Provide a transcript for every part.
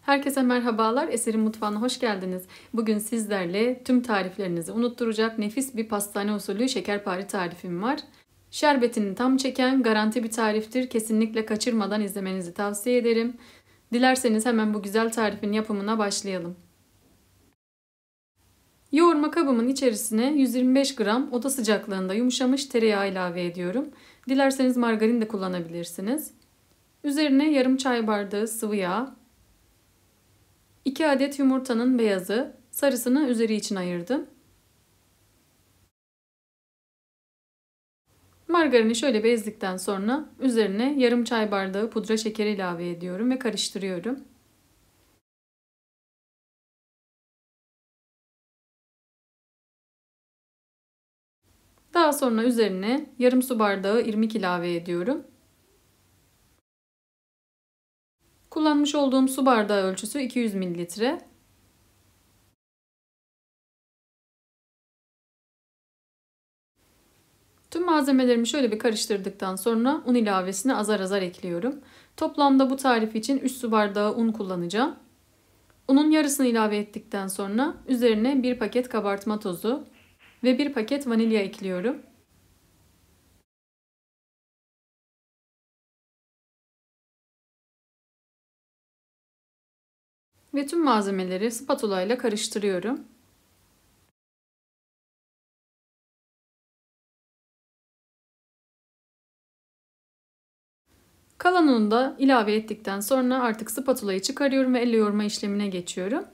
Herkese merhabalar. Eser'in mutfağına hoş geldiniz. Bugün sizlerle tüm tariflerinizi unutturacak nefis bir pastane usulü şekerpare tarifim var. Şerbetini tam çeken garanti bir tariftir. Kesinlikle kaçırmadan izlemenizi tavsiye ederim. Dilerseniz hemen bu güzel tarifin yapımına başlayalım. Yoğurma kabımın içerisine 125 gram oda sıcaklığında yumuşamış tereyağı ilave ediyorum. Dilerseniz margarin de kullanabilirsiniz. Üzerine yarım çay bardağı sıvı yağ, 2 adet yumurtanın beyazı, sarısını üzeri için ayırdım. Margarini şöyle bezdikten sonra üzerine yarım çay bardağı pudra şekeri ilave ediyorum ve karıştırıyorum. Daha sonra üzerine yarım su bardağı irmik ilave ediyorum. Kullanmış olduğum su bardağı ölçüsü 200 mililitre. Tüm malzemelerimi şöyle bir karıştırdıktan sonra un ilavesini azar azar ekliyorum. Toplamda bu tarif için 3 su bardağı un kullanacağım. Unun yarısını ilave ettikten sonra üzerine 1 paket kabartma tozu ve 1 paket vanilya ekliyorum. Ve tüm malzemeleri spatula ile karıştırıyorum. Kalan unu da ilave ettikten sonra artık spatulayı çıkarıyorum ve elle yoğurma işlemine geçiyorum.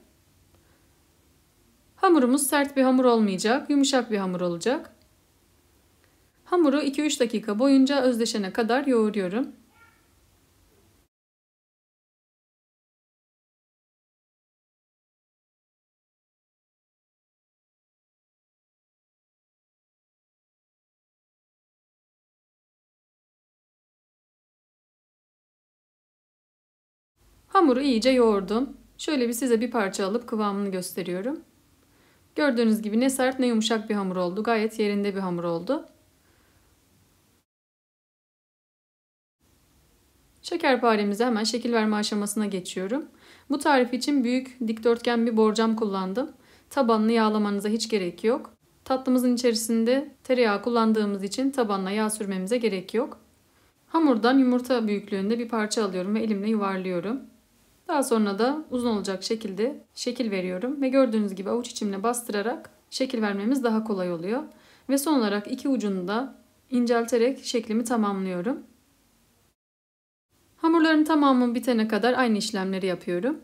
Hamurumuz sert bir hamur olmayacak, yumuşak bir hamur olacak. Hamuru 2-3 dakika boyunca özdeşene kadar yoğuruyorum. Hamuru iyice yoğurdum. Şöyle size bir parça alıp kıvamını gösteriyorum. Gördüğünüz gibi ne sert ne yumuşak bir hamur oldu. Gayet yerinde bir hamur oldu. Şekerparemize hemen şekil verme aşamasına geçiyorum. Bu tarif için büyük dikdörtgen bir borcam kullandım. Tabanını yağlamanıza hiç gerek yok. Tatlımızın içerisinde tereyağı kullandığımız için tabanına yağ sürmemize gerek yok. Hamurdan yumurta büyüklüğünde bir parça alıyorum ve elimle yuvarlıyorum. Daha sonra da uzun olacak şekilde şekil veriyorum ve gördüğünüz gibi avuç içimle bastırarak şekil vermemiz daha kolay oluyor. Ve son olarak iki ucunu da incelterek şeklimi tamamlıyorum. Hamurların tamamı bitene kadar aynı işlemleri yapıyorum.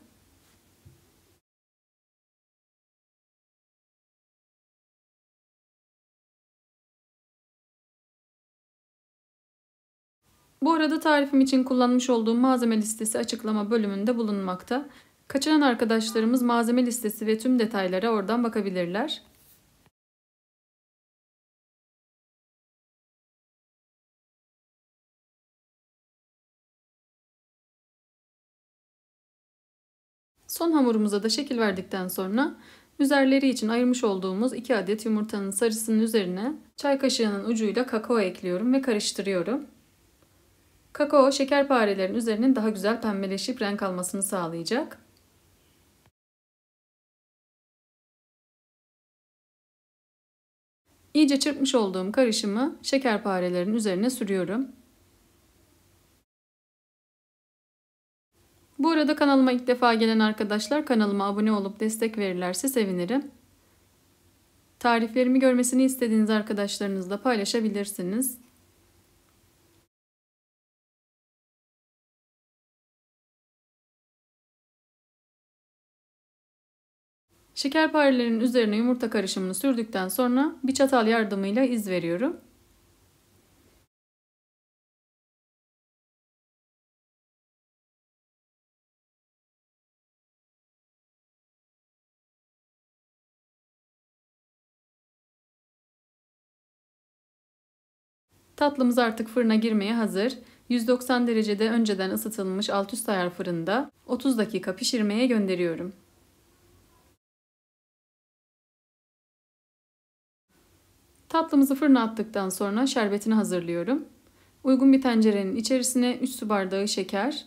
Bu arada tarifim için kullanmış olduğum malzeme listesi açıklama bölümünde bulunmakta. Kaçıran arkadaşlarımız malzeme listesi ve tüm detaylara oradan bakabilirler. Son hamurumuza da şekil verdikten sonra üzerleri için ayırmış olduğumuz 2 adet yumurtanın sarısının üzerine çay kaşığının ucuyla kakao ekliyorum ve karıştırıyorum. Kakao şekerparelerin üzerinin daha güzel pembeleşip renk almasını sağlayacak. İyice çırpmış olduğum karışımı şekerparelerin üzerine sürüyorum. Bu arada kanalıma ilk defa gelen arkadaşlar kanalıma abone olup destek verirlerse sevinirim. Tariflerimi görmesini istediğiniz arkadaşlarınızla paylaşabilirsiniz. Şekerparelerin üzerine yumurta karışımını sürdükten sonra bir çatal yardımıyla iz veriyorum. Tatlımız artık fırına girmeye hazır. 190 derecede önceden ısıtılmış alt üst ayar fırında 30 dakika pişirmeye gönderiyorum. Tatlımızı fırına attıktan sonra şerbetini hazırlıyorum. Uygun bir tencerenin içerisine 3 su bardağı şeker,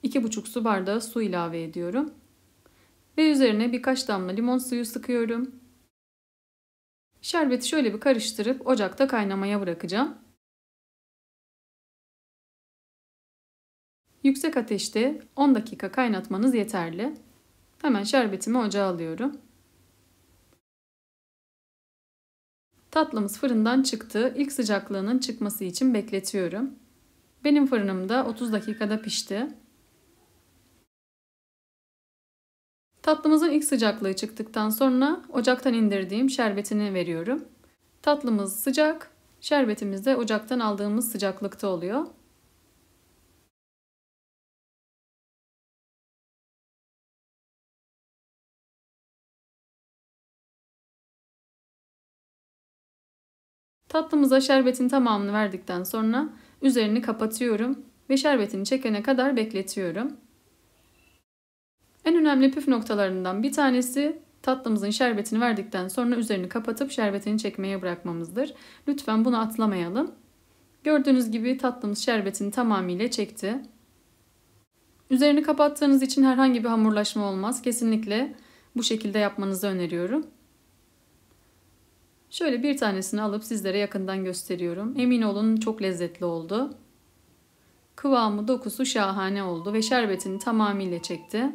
2,5 su bardağı su ilave ediyorum. Ve üzerine birkaç damla limon suyu sıkıyorum. Şerbeti şöyle bir karıştırıp ocakta kaynamaya bırakacağım. Yüksek ateşte 10 dakika kaynatmanız yeterli. Hemen şerbetimi ocağa alıyorum. Tatlımız fırından çıktı. İlk sıcaklığının çıkması için bekletiyorum. Benim fırınımda 30 dakikada pişti. Tatlımızın ilk sıcaklığı çıktıktan sonra ocaktan indirdiğim şerbetini veriyorum. Tatlımız sıcak, şerbetimiz de ocaktan aldığımız sıcaklıkta oluyor. Tatlımıza şerbetin tamamını verdikten sonra üzerini kapatıyorum ve şerbetini çekene kadar bekletiyorum. En önemli püf noktalarından bir tanesi tatlımızın şerbetini verdikten sonra üzerini kapatıp şerbetini çekmeye bırakmamızdır. Lütfen bunu atlamayalım. Gördüğünüz gibi tatlımız şerbetini tamamıyla çekti. Üzerini kapattığınız için herhangi bir hamurlaşma olmaz. Kesinlikle bu şekilde yapmanızı öneriyorum. Şöyle bir tanesini alıp sizlere yakından gösteriyorum. Emin olun çok lezzetli oldu. Kıvamı, dokusu şahane oldu ve şerbetini tamamıyla çekti.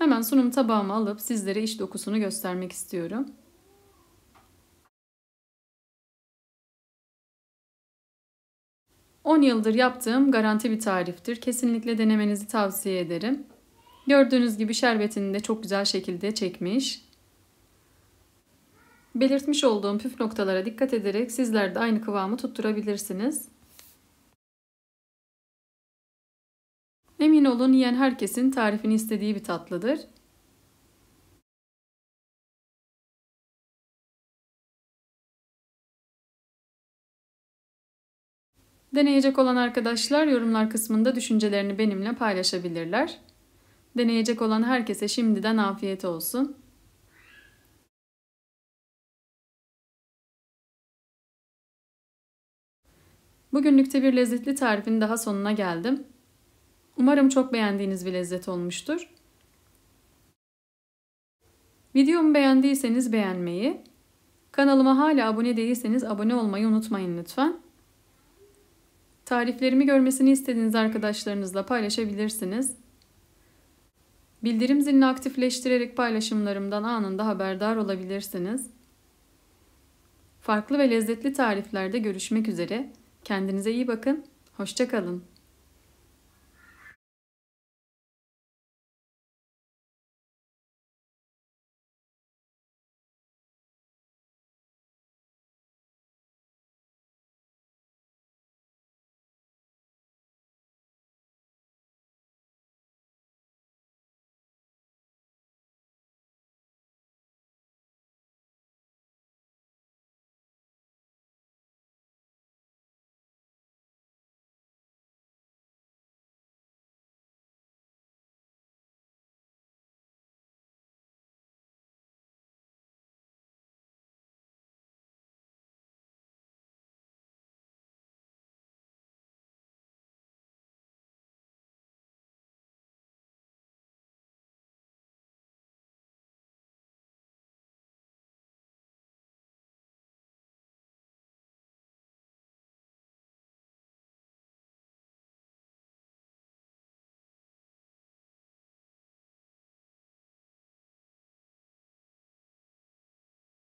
Hemen sunum tabağıma alıp sizlere iç dokusunu göstermek istiyorum. On yıldır yaptığım garanti bir tariftir. Kesinlikle denemenizi tavsiye ederim. Gördüğünüz gibi şerbetini de çok güzel şekilde çekmiş. Belirtmiş olduğum püf noktalara dikkat ederek sizler de aynı kıvamı tutturabilirsiniz. Emin olun yiyen herkesin tarifini istediği bir tatlıdır. Deneyecek olan arkadaşlar yorumlar kısmında düşüncelerini benimle paylaşabilirler. Deneyecek olan herkese şimdiden afiyet olsun. Bugünlükte bir lezzetli tarifin daha sonuna geldim. Umarım çok beğendiğiniz bir lezzet olmuştur. Videomu beğendiyseniz beğenmeyi, kanalıma hala abone değilseniz abone olmayı unutmayın lütfen. Tariflerimi görmesini istediğiniz arkadaşlarınızla paylaşabilirsiniz. Bildirim zilini aktifleştirerek paylaşımlarımdan anında haberdar olabilirsiniz. Farklı ve lezzetli tariflerde görüşmek üzere. Kendinize iyi bakın. Hoşça kalın.